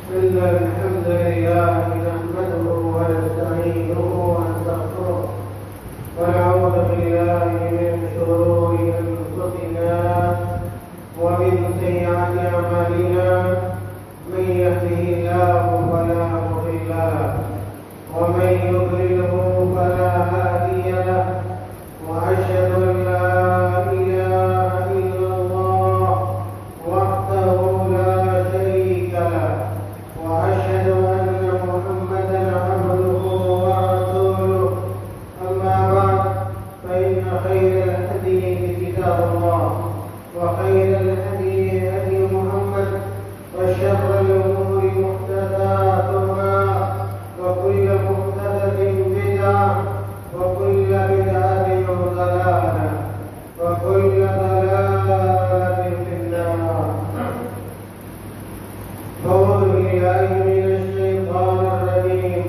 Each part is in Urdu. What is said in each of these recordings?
إن الحمد لله نحمده ونستعينه ونستغفره ونعوذ بالله من شرور أنفسنا ومن سيئات أعمالنا من يهده الله فلا مضل له ومن يضلله فلا هادي له وأشهد أن لا إله إلا الله وحده لا شريك له وأشهد أن محمدا عبده ورسوله أما بعد فإن خير الحديث كتاب الله وخير الهدي هدي محمد وشر الأمور محدثاتها وكل محدثة بدعة وكل بدعة ضلالة وكل ضلالة في النار. أعوذ بالله من الشيطان الرجيم.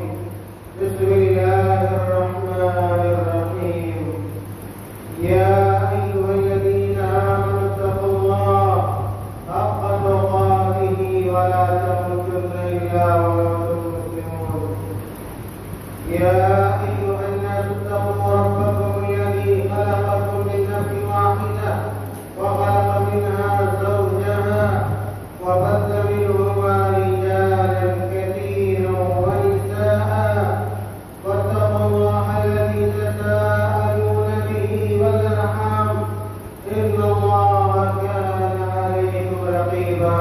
بسم الله الرحمن الرحيم. يا أيها الذين آمنوا اتقوا الله حق تقاته ولا تموتن إلا وأنتم مسلمون. يا أيها الناس اتقوا ربكم الذي خلقكم من نفس واحدة وخلق منها زوجها وبث منهما رجالا كثيرا ونساء واتقوا الله الذي تساءلون به والأرحام إن الله كان عليكم رقيبا.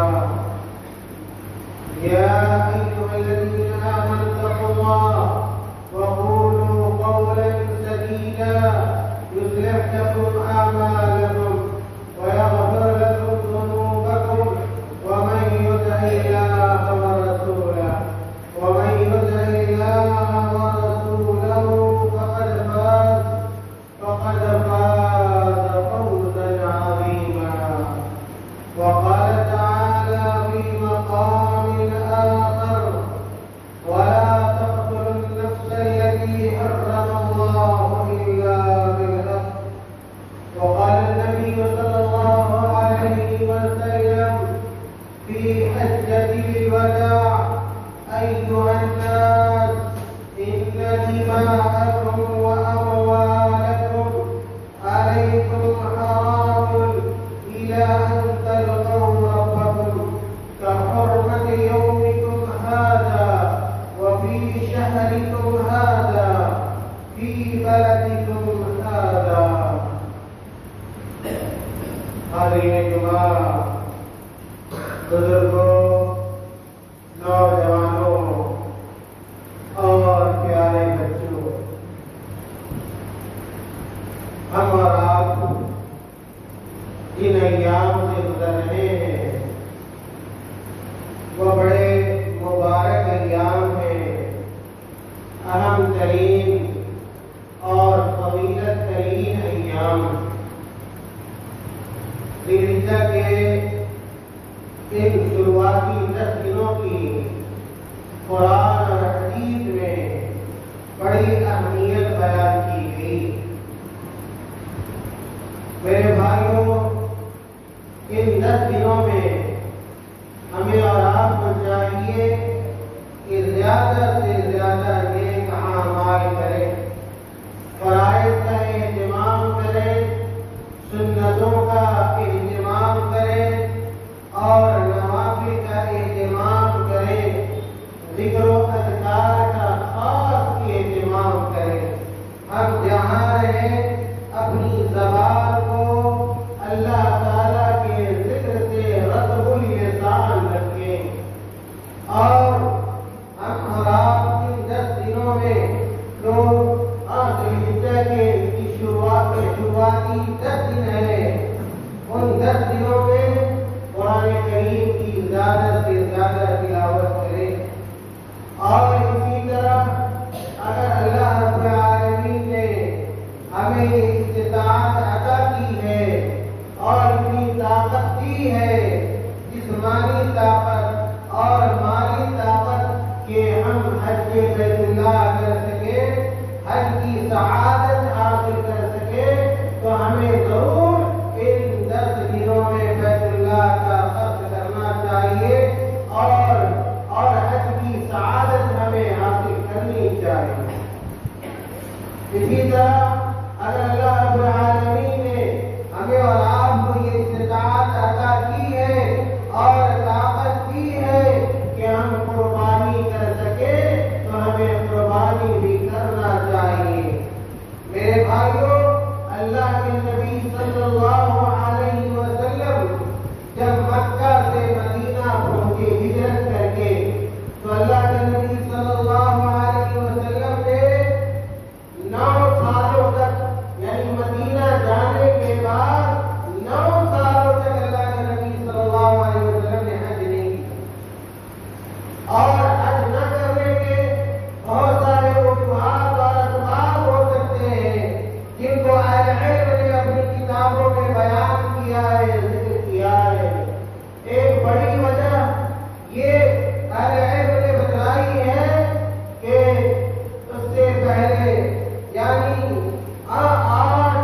يا أيها الذين آمنوا اتقوا الله وقولوا قولا سديدا يصلح لكم أعمالكم ويغفر لكم ذنوبكم ومن يطع الله ورسوله فقد فاز فوزا عظيما. وقال تعالى في مقام آخر ولا تقتلوا النفس التي حرم الله إلا بالحق. وقال النبي صلى الله عليه وسلم في حجة الوداع أيها الناس إن دماءكم وأموالكم عليكم حرام إلى أن تلقوا ربكم كحرمة يومكم هذا وفي شهركم هذا في بلدكم هذا. حاضرین جمعہ، بزرگوں، نوجوانوں اور پیارے بچوں، ہم اور آپ جن ایام سے گزر رہے ہیں وہ بڑے مبارک ایام ہیں، اہم ترین اور فضیلت ترین ایام. ذوالحجہ کے ان شروعاتی 10 دنوں کی قرآن اور حدیث میں بڑی اہمیت بیان کی گئی. میرے بھائیوں، ان 10 دنوں میں ہمیں اور آپ کو چاہیے کہ زیادہ سے زیادہ نیک اعمال کریں، فرائض کا اہتمام کریں، سنتوں کا اہتمام کریں اور نوافل کا اہتمام کریں، ذکر و اذکار کا خاص اہتمام کریں. ہم جہاں رہیں اپنی زبان کو اللہ تعالیٰ کے ذکر سے رطب اللسان رکھیں. اور ہم اور آپ ان 10 دنوں میں جو ذوالحجہ کے شروعاتی 10 دن ہیں، ان 10 دنوں میں قرآن کریم کی زیادہ سے زیادہ تلاوت کریں. اور اسی طرح اگر اللہ رب العالمین نے ہمیں استطاعت عطا کی ہے اور اتنی طاقت دی ہے، جسمانی طاقت اور مالی طاقت، کہ ہم حج بیت اللہ کر سکیں، حج کی سعادت حاصل کر سکیں، تو ہمیں ضرور ان 10 دنوں میں بیت اللہ کا خرچ کرنا چاہیے اور اور حج نہ کرنے کے بہت سارے وجوہات اور اسباب ہو سکتے ہیں جن کو اہل علم نے اپنی کتابوں میں بیان کیا ہے، ذکر کیا ہے۔ ایک بڑی وجہ یہ اہل علم نے بتلائی ہے کہ اس سے پہلے یعنی 8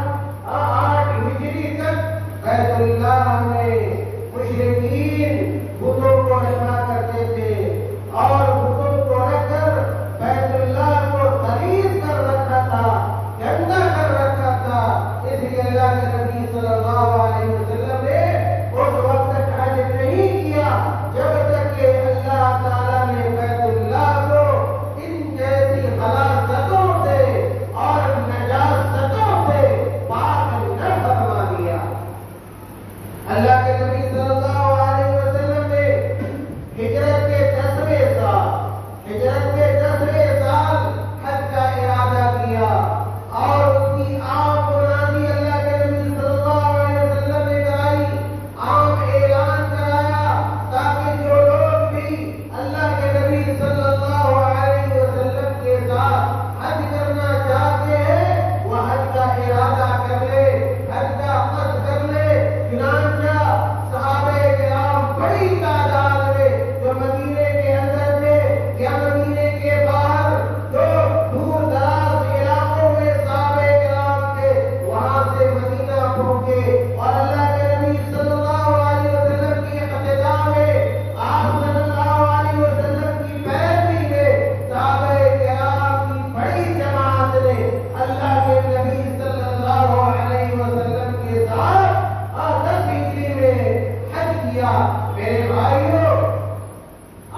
ہجری تک بیت اللہ میں مشرکین بتوں کو رکھا کرتے تھے اور بتوں کو رکھ کر بیت اللہ کو خرید کر رکھا تھا، گندا کر رکھا تھا۔ اس لیے اللہ کے نبی صلی اللہ علیہ وسلم نے اس وقت تک حج نہیں کیا جب تک کہ اللہ تعالیٰ نے بیت اللہ کو ان جیسی غلاظتوں سے اور نجاستوں سے پاک نہ فرما دیا۔ اللہ کے نبی صلی اللہ علیہ وسلم نے ہجرت کے 10ویں سال حج کا ارادہ کیا اور اس کی عام منادی اللہ کے نبی صلی اللہ علیہ وسلم نے کرائی، عام اعلان کرایا تاکہ جو لوگ بھی اللہ کے نبی صلی اللہ علیہ وسلم کے ساتھ حج کرنا چاہتے ہیں وہ حج کا ارادہ کر لے، حج کا قصد کر لے۔ چنانچہ صحابہ کرام بڑی تعداد میں جو مدینے کے اندر تھے یا مدینے کے باہر جو دور دراز علاقوں میں صحابہ کرام تھے وہاں سے مدینہ پہنچے اور اللہ کے نبی صلی اللہ علیہ وسلم کی اقتداء میں، آپ صلی اللہ علیہ وسلم کی پیروی میں صحابہ کرام کی بڑی جماعت نے اللہ کے نبی صلی اللہ علیہ وسلم کے ساتھ 10 ہجری میں حج کیا۔ میرے بھائیوں،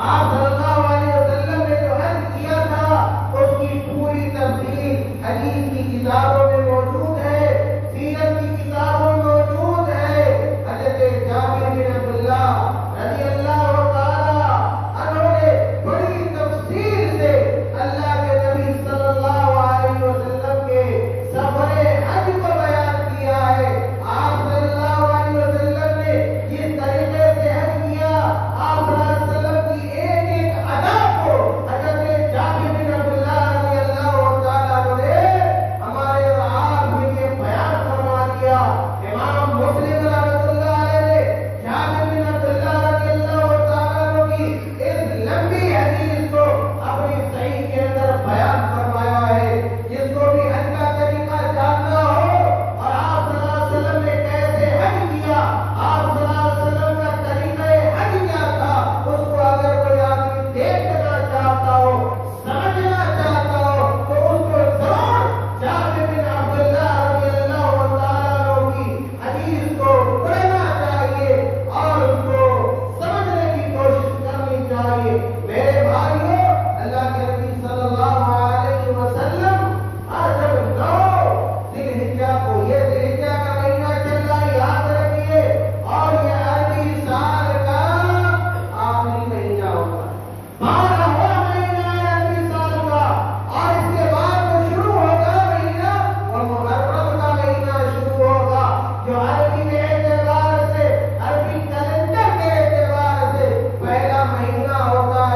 آپ صلی اللہ علیہ وسلم نے جو حج کیا تھا اس کی پوری تفصیل حدیث کی کتابوں میں موجود ہے، سیرت کی کتابوں میں موجود ہے۔ حضرت جابر بن عبداللہ رضی اللہ تعالیٰ عنہ نے بڑی تفصیل سے اللہ کے نبی صلی اللہ علیہ وسلم کے سفر حج کو بیان کیا ہے۔ آپ صلی اللہ علیہ وسلم نے جس طریقے سے حج کیا، آپ صلی اللہ علیہ وسلم کی ایک ایک ادا کو حضرت جابر بن عبداللہ رضی اللہ تعالیٰ عنہ نے ہمارے آپ میں بیان فرما دیا۔ امام مسلم رحمۃ اللہ علیہ نے جابر بن عبداللہ رضی اللہ تعالیٰ عنہ کی اس لمبی حدیث کو اپنی صحیح کے اندر بیان فرمایا ہے۔ جس کو بھی حج کا طریقہ جاننا ہو اور آپ صلی اللہ علیہ وسلم نے کیسے حج کیا، آپ صلی اللہ علیہ وسلم کا طریقہ حج کیا تھا، اس کو اگر کوئی آدمی دیکھنا چاہتا ہو، سمجھنا چاہتا ہو تو اس کو ضرور جابر بن عبداللہ رضی اللہ تعالیٰ عنہ کی حدیث کو پڑھنا چاہیے اور اس کو سمجھنے کی کوشش کرنی چاہیے۔ میرے بھائیوں، اللہ کے نبی صلی اللہ علیہ وسلم جب 9 ذی الحجہ کو، یہ ذی الحجہ کا مہینہ چل رہا ہے، یاد رکھیے، اور یہ عربی سال کا آخری مہینہ ہوگا، 12واں مہینہ ہے عربی سال کا، اور اس کے بعد جو شروع ہوگا مہینہ وہ محرم کا مہینہ شروع ہوگا، جو عربی کے اعتبار سے، عربی کیلنڈر کے اعتبار سے پہلا مہینہ ہوتا ہے۔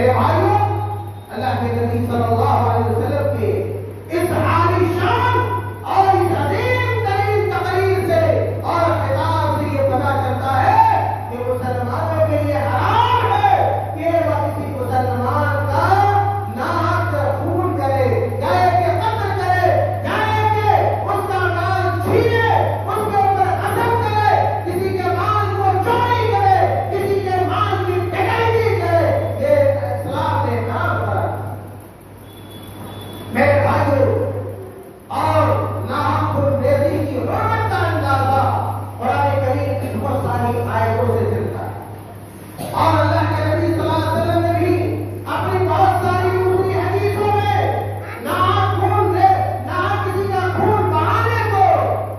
میرے بھائیوں، اللہ کے نبی صلی اللہ علیہ وسلم کے اس عالی شان اور اس عظیم ترین تقریر سے اور خطاب سے یہ پتا چلتا ہے کہ مسلمانوں کے لیے حرام ہے کہ وہ کسی مسلمان کا ناحق خون کرے، چاہے کہ قتل کرے، چاہے کہ اس کا مال چھینے، اس کے اوپر قسم کرے، کسی کے مال کو چوری کرے، کسی کے مال کی ڈکیتی کرے، یہ اسلام نے حرام کرا۔ میرے بھائیوں، اور ناحق خون ریزی کی حرمت کا اندازہ قرآن کریم کی بہت ساری آیتوں سے چلتا ہے، اور اللہ کے نبی صلی اللہ علیہ وسلم نے بھی اپنی بہت ساری دوسری حدیثوں میں ناحق خون سے ناحق کسی کا خون بہانے کو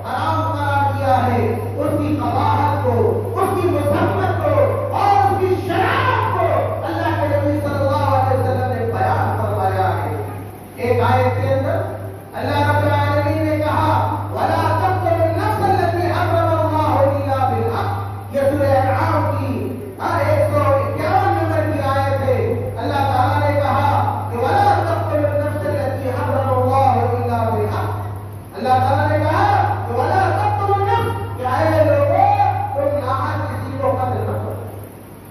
حرام قرار دیا ہے، اس کی قباحت کو، اس کی مذمت کو اور اس کی شرارت کو اللہ کے نبی صلی اللہ علیہ وسلم نے بیان فرمایا ہے۔ ایک آیت کے اندر اللہ رب العالمین نے کہا وَلَا تَقْتُلُوا النَّفْسَ الَّتِي حَرَّمَ اللَّهُ إِلَّا بِالْحَقِّ، یہ سورہ انعام کی 151 نمبر کی آیت ہے۔ اللہ تعالیٰ نے کہا کہ وَلَا تَقْتُلُوا النَّفْسَ الَّتِي حَرَّمَ اللَّهُ إِلَّا بِالْحَقِّ، اللہ تعالیٰ نے کہا کہ وَلَا تَقْتُلُوا النَّفْسَ، کہ اے لوگوں تم ناحق کسی کو قتل نہ کرو،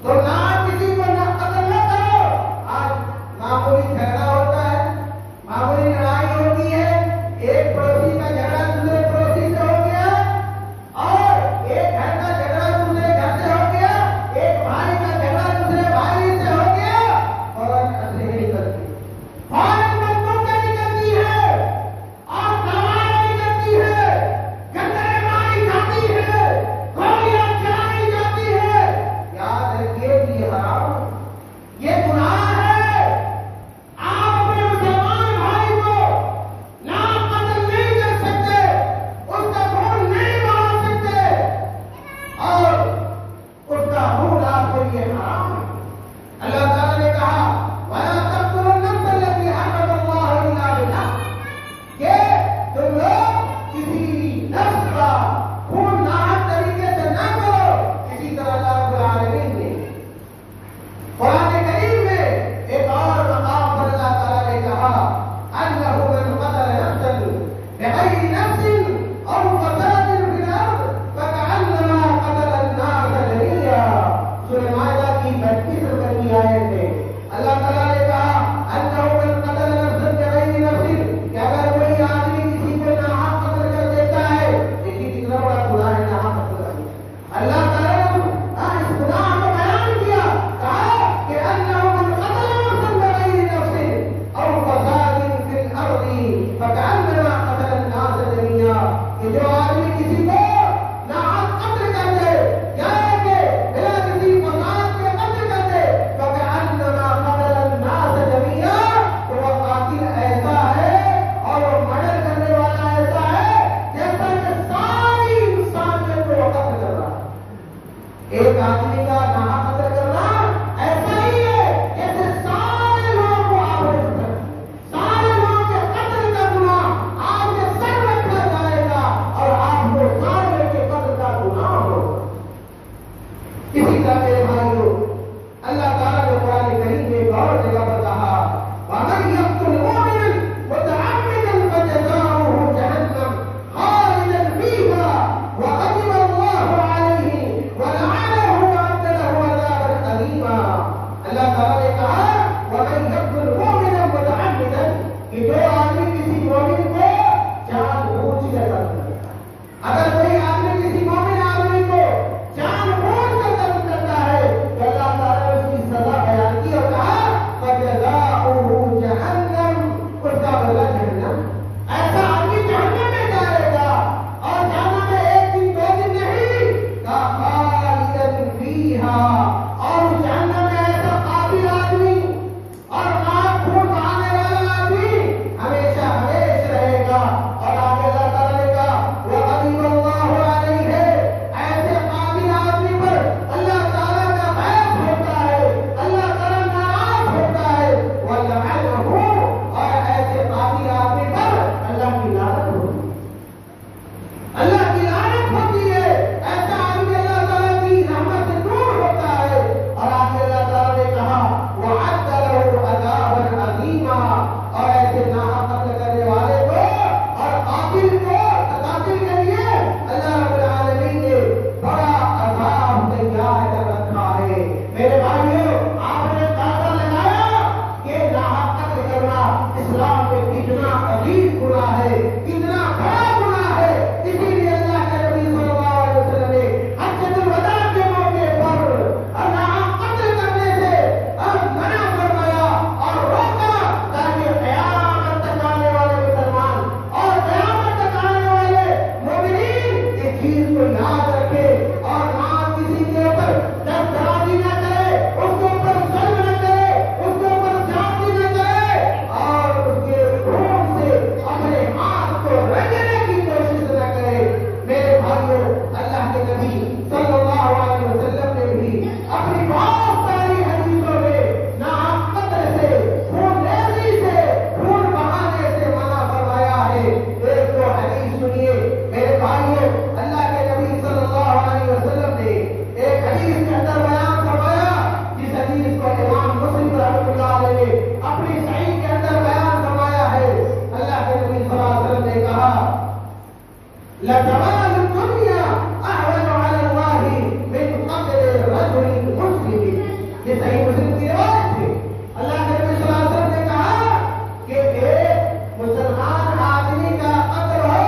تم ناحق کسی کو قتل نہ کرو۔ آج معمولی جھگڑا ہوتا ہے، معمولی لڑائی ہوتی ہے، ایک پڑوسی کا جھگڑا دوسرے پڑوسی سے ہو گیا، اور ایک گھر کا جھگڑا دوسرے گھر سے ہو گیا، ایک بھائی کا جھگڑا دوسرے بھائی سے ہو گیا، فوراً اسلحے نکلتی ہے، فوراً بندوقیں نکلتی ہے اور تلواریں نکلتی ہے، گندے ماری جاتی ہے، گولیاں چلائی جاتی ہے۔ یاد رکھیے کہ یہ حرام، یہ گناہ ہے۔ آپ اپنے مسلمان بھائی کو ناحق قتل نہیں کر سکتے، اس کا خون نہیں بہا سکتے، اور اس کا خون آپ کے لیے حرام ہے۔ اللہ تعالیٰ نے کہا وَلَا تَقْتُلُوا النَّفْسَ الَّتِي حَرَّمَ اللَّهُ إِلَّا بِالْحَقِّ، کہ تم لوگ کسی نفس کا خون ناحق طریقے سے نہ کرو۔ اسی طرح اللہ رب العالمین نے قرآن کریم میں ایک اور مقام پر اللہ تعالیٰ نے کہا أَنَّهُ مَنْ قَتَلَ نَفْسًا بِغَيْرِ نَفْسٍ أَوْ فَسَادٍ فِي الْأَرْضِ فَكَأَنَّمَا قَتَلَ النَّاسَ جَمِيعًا، سورہ مائدہ کی 32 نمبر کی آیت ہے۔ اللہ تعالیٰ نے کہا أَنَّهُ مَنْ قَتَلَ نَفْسًا بِغَيْرِ نَفْسٍ، کہ اگر کوئی آدمی کسی کو ناحق قتل کر دیتا ہے، دیکھیے کتنا بڑا گناہ ہے ناحق قتل کرنا۔ اللہ تعالیٰ نے اس گناہ کو بیان کیا، کہا کہ أَنَّهُ مَنْ قَتَلَ نَفْسًا بِغَيْرِ نَفْسٍ أَوْ فَسَادٍ فِي الْأَرْضِ فَكَأَنَّمَا قَتَلَ النَّاسَ جَمِيعًا، کہ جو آدمی کسی کو ناحق قتل کر دے، یا کہ بلا کسی فساد کے قتل کر دے، فَكَأَنَّمَا قَتَلَ النَّاسَ جَمِيعًا، تو وہ قاتل ایسا ہے اور وہ مرڈر کرنے والا ایسا ہے جیسا کہ ساری انسانیت کو وہ قتل کر رہا ہے۔ ایک آدمی کا ناحق قتل کرنا ایسا ہی ہے جیسے سارے لوگوں کو آپ نے قتل، سارے لوگوں کے قتل کا گناہ آپ کے سر رکھا جائے گا اور آپ کو سارے کے قتل کا گناہ ہوگا۔ اسی طرح میرے بھائیوں، اللہ تعالیٰ نے قرآن کریم میں ایک اور جگہ پر کہا وَمَن يَقْتُلْ مُؤْمِنًا مُتَعَمِّدًا فَجَزَاؤُهُ جَهَنَّمُ خَالِدًا فِيهَا وَغَضِبَ اللَّهُ عَلَيْهِ وَلَعَنَهُ وَأَعَدَّ لَهُ عَذَابًا أَلِيمًا۔ اللہ تعالیٰ نے کہا وَمَن يَقْتُلْ مُؤْمِنًا مُتَعَمِّدًا، کہ جو آدمی کسی مومن کو جان بوجھ کر قتل کرتا ہے، اگر کوئی آدمی کسی مومن آدمی کو جان بوجھ کر قتل کرتا ہے تو اللہ تعالیٰ نے اس کی سزا بیان کی اور کہا فَجَزَاؤُهُ جَهَنَّمُ، اس کا بدلہ جہنم۔ ایسا آدمی جہنم میں جائے گا، اور جہنم میں ایک دن دو دن نہیں، خَالِدًا فِيهَا، اور اس جہنم میں ایسا قاتل آدمی اور ناحق خون بہانے والا آدمی لزوال الدنیا احوج علی اللہ من قتل رجل مسلم. یہ صحیح مسلم کی روایت ہے. اللہ کے نبی صلی اللہ علیہ وسلم نے کہا کہ ایک مسلمان آدمی کا قتل ہو،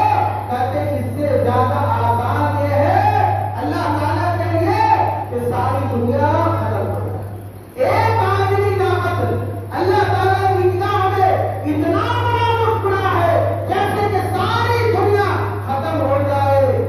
کہتے اس سے زیادہ آسان یہ ہے اللہ تعالیٰ کے لیے کہ ساری دنیا ختم ہو جائے. ایک آدمی کا قتل اللہ تعالیٰ کی نگاہ میں اتنا بڑا گناہ ہے جیسے کہ ساری دنیا ختم ہو جائے.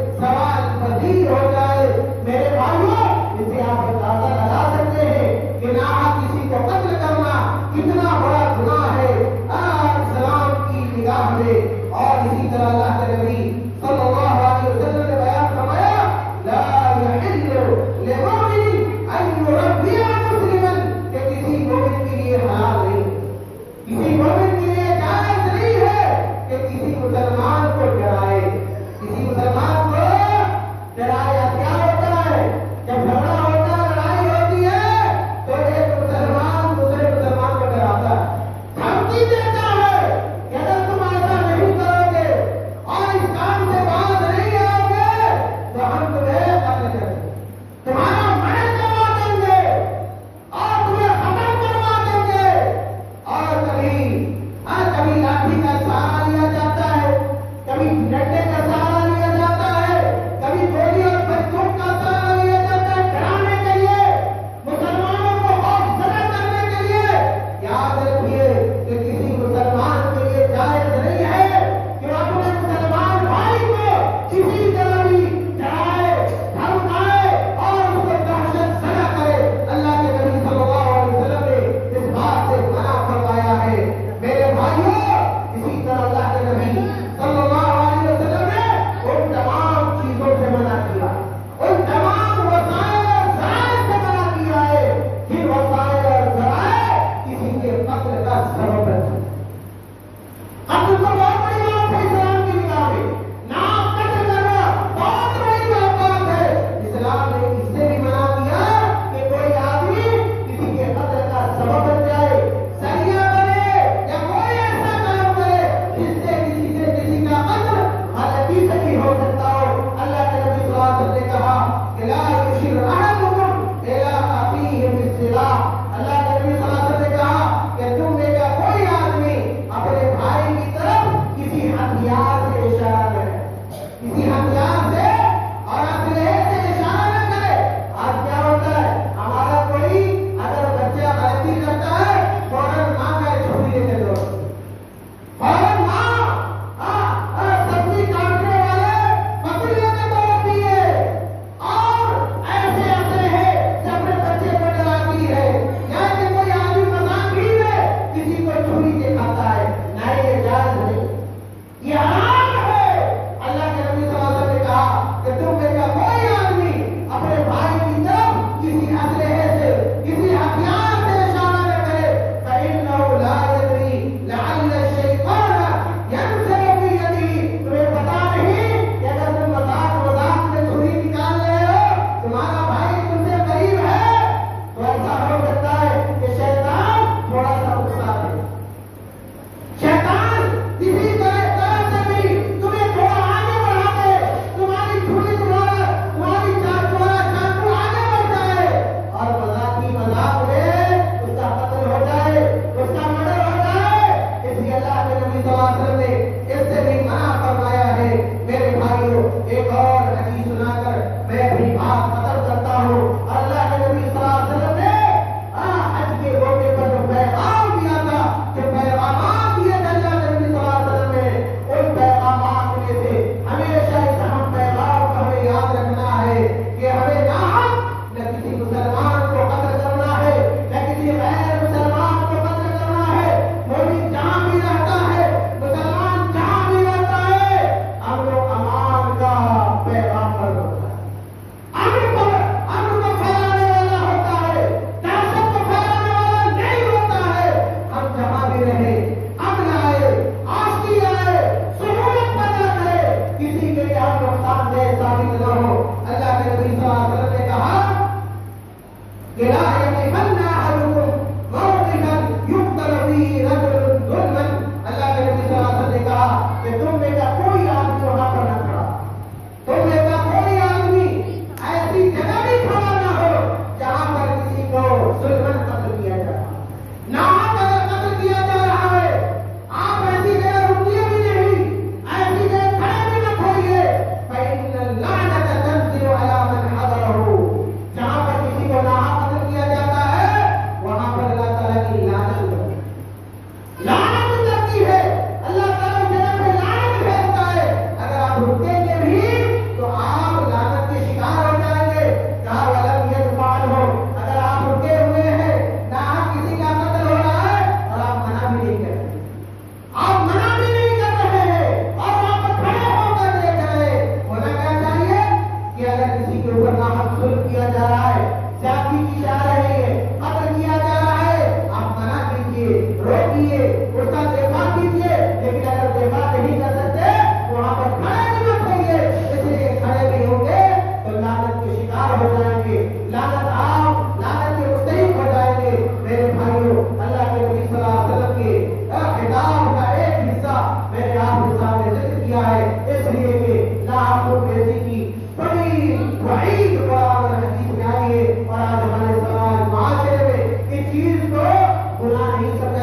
گناہ نہیں سب